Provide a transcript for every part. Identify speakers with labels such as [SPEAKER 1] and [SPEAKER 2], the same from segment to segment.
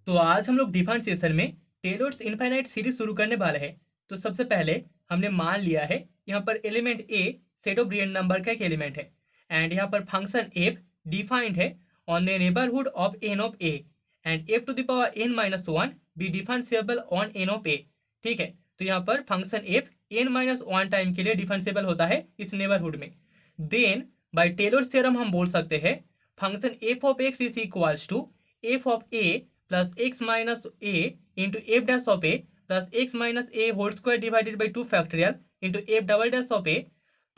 [SPEAKER 1] तो आज हम लोग डिफरेंशिएशन में टेलर्स इनफाइनाइट सीरीज शुरू करने वाले हैं। तो सबसे पहले हमने मान लिया है यहाँ पर element a set of real number का एक एलिमेंट है एंड यहाँ पर फंक्शन एफ डिफाइंड है on the neighbourhood of n of a and f to the power n minus one be differentiable on n of a. ठीक है, तो यहाँ पर function f n minus one time के लिए डिफरेंशिएबल होता है इस नेबरहुड में। देन बाय टेलर्स थ्योरम हम बोल सकते हैं function f of x is equals to f of a plus x minus a into f dash of a plus x minus a whole square divided by 2 factorial into f double dash of a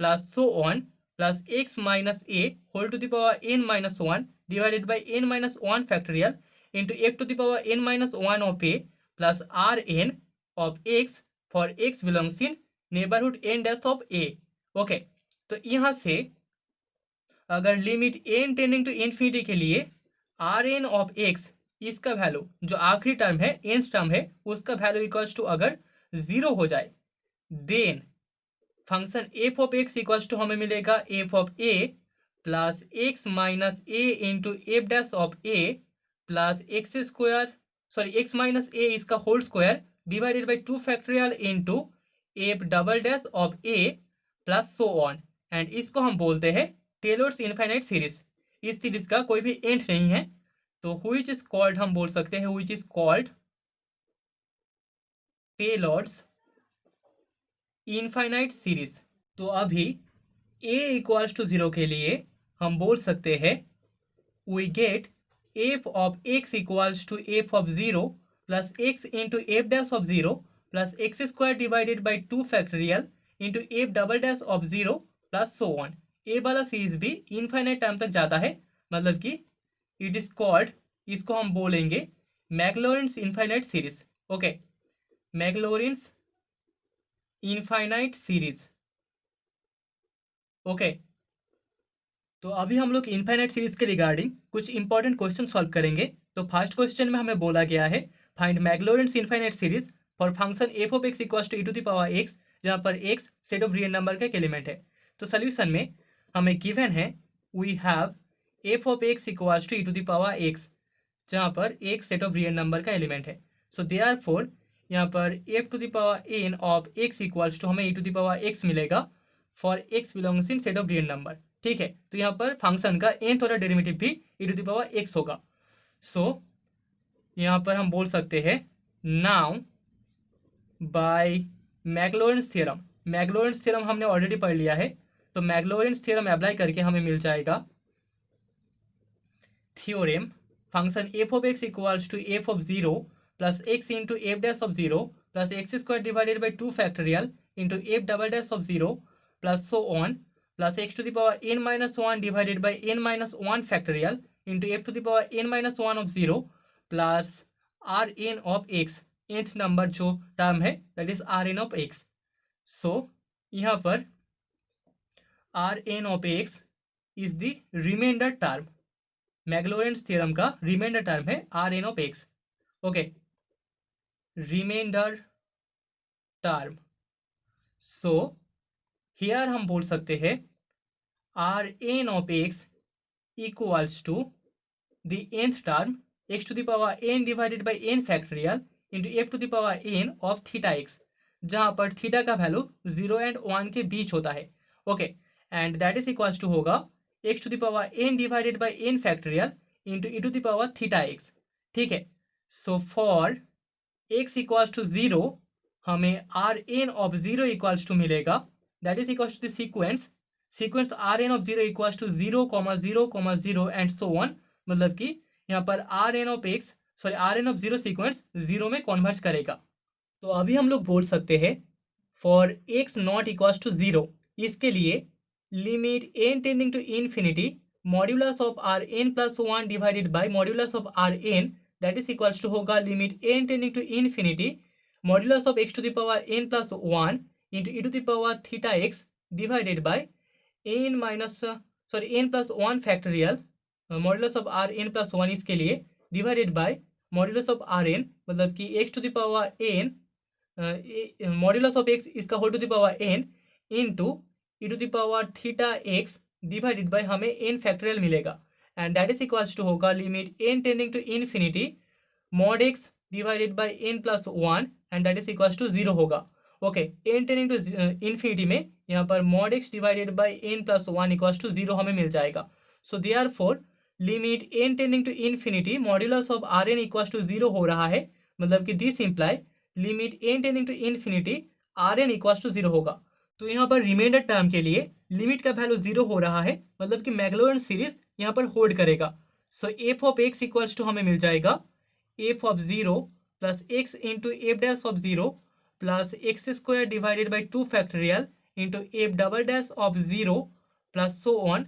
[SPEAKER 1] plus so on plus x minus a whole to the power n minus 1 divided by n minus 1 factorial into f to the power n minus 1 of a plus rn of x for x belongs in neighborhood n dash of a। Okay, तो यहाँ से अगर limit n tending to infinity के लिए rn of x इसका value जो आखिरी term है एंड टर्म है उसका वैल्यू इक्वल्स टू अगर 0 हो जाए then function f of x equals to हमें मिलेगा f of a plus x minus a into f dash of a plus x square x minus a इसका whole square divided by 2 factorial into f double dash of a plus so on and इसको हम बोलते हैं Taylor's infinite series. इस series का कोई भी and नहीं है तो which is called हम बोल सकते हैं which is called Taylor's infinite series. तो अभी a इक्वल्स टू 0 के लिए हम बोल सकते हैं we get f of x equals to f of 0 plus x into f dash of 0 plus x square divided by 2 factorial into f double dash of 0 plus so on. A वाला series भी infinite time तक जाता है, मतलब कि it is called, इसको हम बोलेंगे Maclaurin's infinite series. Okay, Maclaurin's infinite series. Okay, तो अभी हम लोग इनफाइनाइट सीरीज के रिगार्डिंग कुछ इंपॉर्टेंट क्वेश्चन सॉल्व करेंगे। तो फर्स्ट क्वेश्चन में हमें बोला गया है find Maclaurin's infinite series for function f of x equals to e to the power x, जहाँ पर x set of real number का एक एलिमेंट है। तो सोल्यूशन में हमें गिवन है we have f of x equals to e to the power x, जहाँ पर एक सेट ऑफ रियल नंबर का एलिमेंट है। सो देयरफॉर यहाँ पर f to the power n of x equals to हमें e to the power x मिलेगा for x belongs in set of real number. ठीक है, तो यहाँ पर फंक्शन का nth ऑर्डर डेरिवेटिव भी ई टू द पावर एक्स होगा। सो यहाँ पर हम बोल सकते हैं नाउ बाय मैक्लॉरेंस थ्योरम, मैक्लॉरेंस थ्योरम हमने ऑलरेडी पढ़ लिया है, तो मैक्लॉरेंस थ्योरम अप्लाई करके हमें मिल जाएगा theorem function f of x equals to f of 0 plus x into f dash of 0 plus x square divided by 2 factorial into f double dash of 0 plus so on plus x to the power n minus 1 divided by n minus 1 factorial into f to the power n minus 1 of 0 plus r n of x, nth नंबर जो term है that is r n of x. So यहाँ पर r n of x is the remainder term, Maclaurin's theorem का remainder term है r n of x. Okay, remainder term. So here हम बोल सकते हैं r n of x equals to the nth term x to the power n divided by n factorial into f to the power n of theta x, जहाँ पर theta का value 0 and 1 के बीच होता है। Okay, and that is equals to होगा x to the power n divided by n factorial into e to the power theta x. ठीक है, so for x equals to 0 हमें r n of 0 equals to मिलेगा, that is equals to the sequence r n of 0 equals to 0, 0, 0 and so on, मतलब कि यहाँ पर r n of x are n of 0 sequence 0 में convert करेगा। तो अभी हम लोग बोल सकते हैं for x not equals to 0, इसके लिए limit n tending to infinity modulus of r n plus 1 divided by modulus of r n, that is equals to होगा limit n tending to infinity modulus of x to the power n plus 1 into e to the power theta x divided by n minus n plus 1 factorial modulus of r n plus 1 इसके लिए divided by modulus of r n, मतलब कि x to the power n modulus of x इसका whole to the power n into e to the power theta x divided by हमें n factorial मिलेगा and that is equals to होगा limit n tending to infinity mod x divided by n plus one and that is equal to 0 होगा। Okay, n tending to infinity में यहाँ पर mod x divided by n plus one equal to 0 हमें मिल जाएगा। So therefore limit n tending to infinity modulus of r n equal to 0 हो रहा है, मतलब कि this imply limit n tending to infinity r n equal to 0 होगा। तो यहाँ पर रिमाइंडर टर्म के लिए लिमिट का वैल्यू 0 हो रहा है, मतलब कि मैक्लोरन सीरीज यहाँ पर होल्ड करेगा। So f of x equals to हमें मिल जाएगा f of 0 plus x into f dash of 0 plus x square divided by 2 factorial into f double dash of 0 plus so on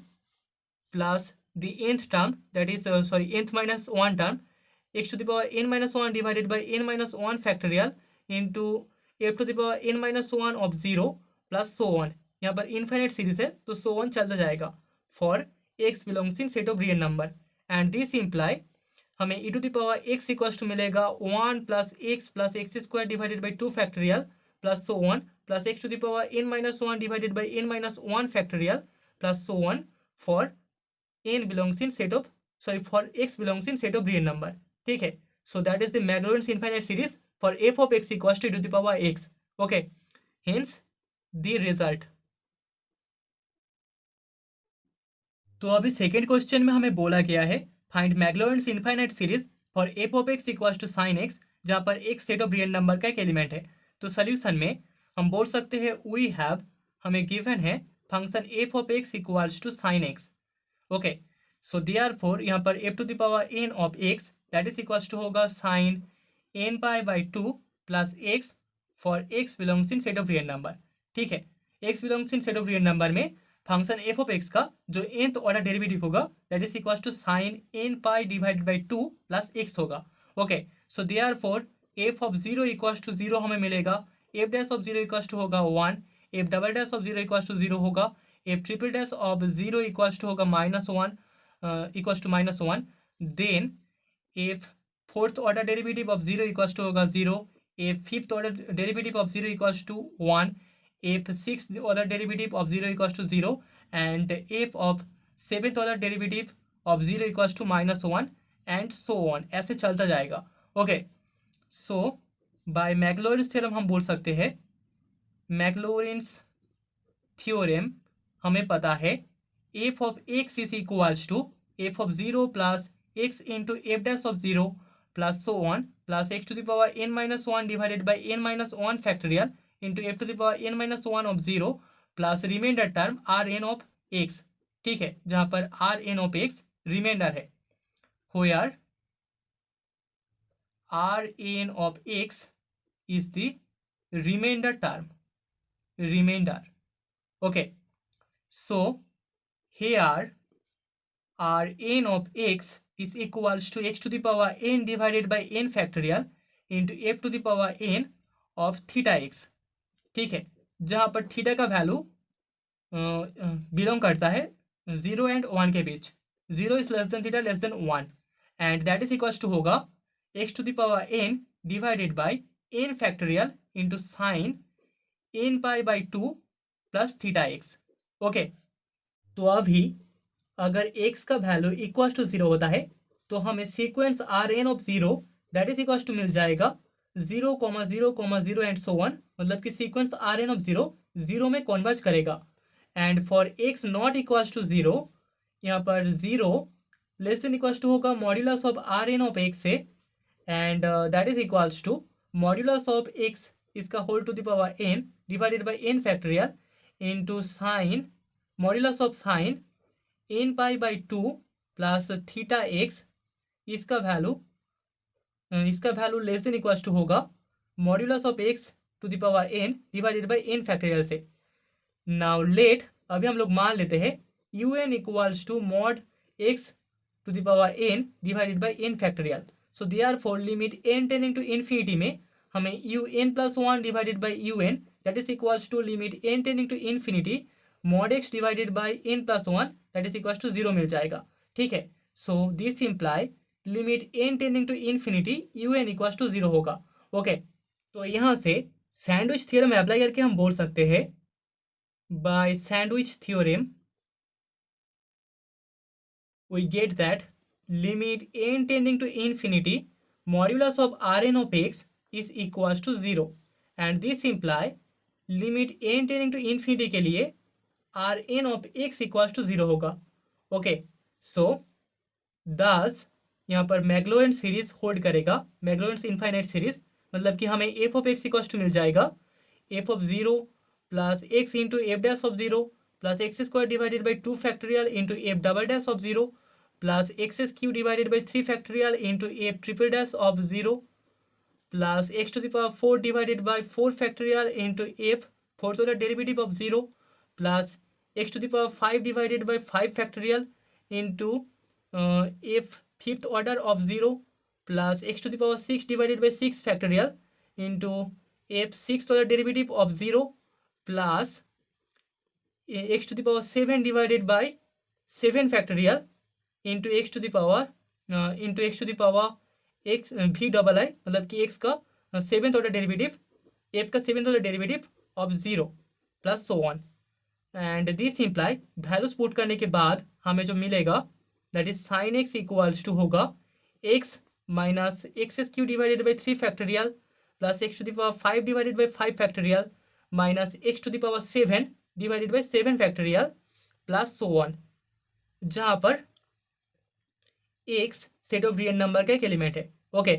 [SPEAKER 1] plus the nth term, that is nth minus 1 term, x to the power n minus 1 divided by n minus 1 factorial into f to the power n minus 1 of 0 plus so on। यहाँ पर infinite series है तो so on चलता जाएगा for x belongs in set of real number and this imply हमें e to the power x equals to मिलेगा 1 plus x square divided by 2 factorial plus so on plus x to the power n minus 1 divided by n minus 1 factorial plus so on for n belongs in set of for x belongs in set of real number। ठीक है, so that is the Maclaurin's infinite series for f of x equals to e to the power x। okay, hence the result। तो अभी second question में हमें बोला गया है find Maclaurin's infinite series for f of x equals to sine x, जहाँ पर एक सेट ऑफ रियल नंबर का एक एलिमेंट है। तो सोल्यूशन में हम बोल सकते हैं वी हैव, हमें गिवन है function f of x equals to sine x. Okay, so therefore यहाँ पर f to the power n of x that is equals to होगा sine n pi by 2 plus x for x belongs in set of real number. ठीक है, x belongs in set of real number में function f of x का जो nth order derivative होगा that is equals to sine n pi divided by 2 plus x होगा। Okay, so therefore f of 0 equals to 0 हमें मिलेगा, f dash of 0 equals to होगा 1, f double dash of 0 equals to 0 होगा, f triple dash of 0 equals to होगा -1 equals to -1, then f fourth order derivative of 0 equals to होगा 0, f fifth order derivative of 0 equals to 1, f six order derivative of 0 equals to 0 and f of seventh order derivative of 0 equals to -1 and so on, ऐसे चलता जाएगा। Okay, so by Maclaurin's theorem हम बोल सकते हैं, Maclaurin's theorem हमें पता है f of x is equals to f of 0 plus x into f dash of 0 plus so on plus x to the power n minus 1 divided by n minus 1 factorial into f to the power n minus 1 of 0 plus remainder term r n of x. ठीक है, जहाँ पर r n of x remainder है, where r n of x is the remainder term, remainder. Okay, so here Rn of x is equals to x to the power n divided by n factorial into f to the power n of theta x। ठीक है, जहाँ पर theta का value belong करता है 0 and 1 के बीच, 0 is less than theta less than 1 and that is equals to होगा x to the power n divided by n factorial into sine n pi by 2 plus theta x. Okay, तो अभी अगर x का value equal to 0 होता है तो हमें sequence r n of 0 that is equal to मिल जाएगा 0, 0 एंड सो वन, मतलब कि सीक्वेंस आर एन ऑफ 0 0 में कन्वर्ज करेगा and for x not equal to 0 यहाँ पर 0 लेस देन इक्वल टू होगा modulus of r n of x से and that is equals to modulus of x इसका whole to the power n divided by n factorial into sine modulus of sine n pi by 2 plus theta x, इसका value less than equals to होगा modulus of x to the power n divided by n factorial से। Now let, अभी हम लोग मान लेते हैं u n equals to mod x to the power n divided by n factorial. So therefore limit n tending to infinity में हमें u n plus 1 divided by u n that is equals to limit n tending to infinity mod x divided by n plus 1 that is equals to 0 मिल जाएगा। ठीक है, so this imply limit n tending to infinity u n equals to 0 होगा। Okay, तो यहाँ से sandwich theorem apply करके हम बोल सकते हैं by sandwich theorem we get that limit n tending to infinity modulus of r n of x is equal to 0 and this imply limit n tending to infinity के लिए r n of x equal to 0 होगा। Okay, सो दस यहाँ पर मैक्लोरेंट series hold करेगा, मैक्लोरेंट infinite series, मतलब कि हमें f of x equal to मिल जाएगा f of 0 plus x into f dash of 0 plus x square divided by 2 factorial into f double dash of 0 plus x cube divided by 3 factorial into f triple dash of 0 plus x to the power 4 divided by 4 factorial into f fourth order derivative of 0 plus x to the power 5 divided by 5 factorial into f fifth order of 0 plus x to the power 6 divided by 6 factorial into f six order derivative of 0 plus x to the power 7 divided by 7 factorial into x to the power x v double i, मतलब कि x का seventh order derivative, f का seventh order derivative of 0 plus so on. And this imply values put करने के बाद हमें जो मिलेगा that is sine x equals to होगा x minus x cube divided by 3 factorial plus x to the power 5 divided by 5 factorial minus x to the power 7 divided by 7 factorial plus so on, जहाँ पर x set of real number का एक element है। Okay,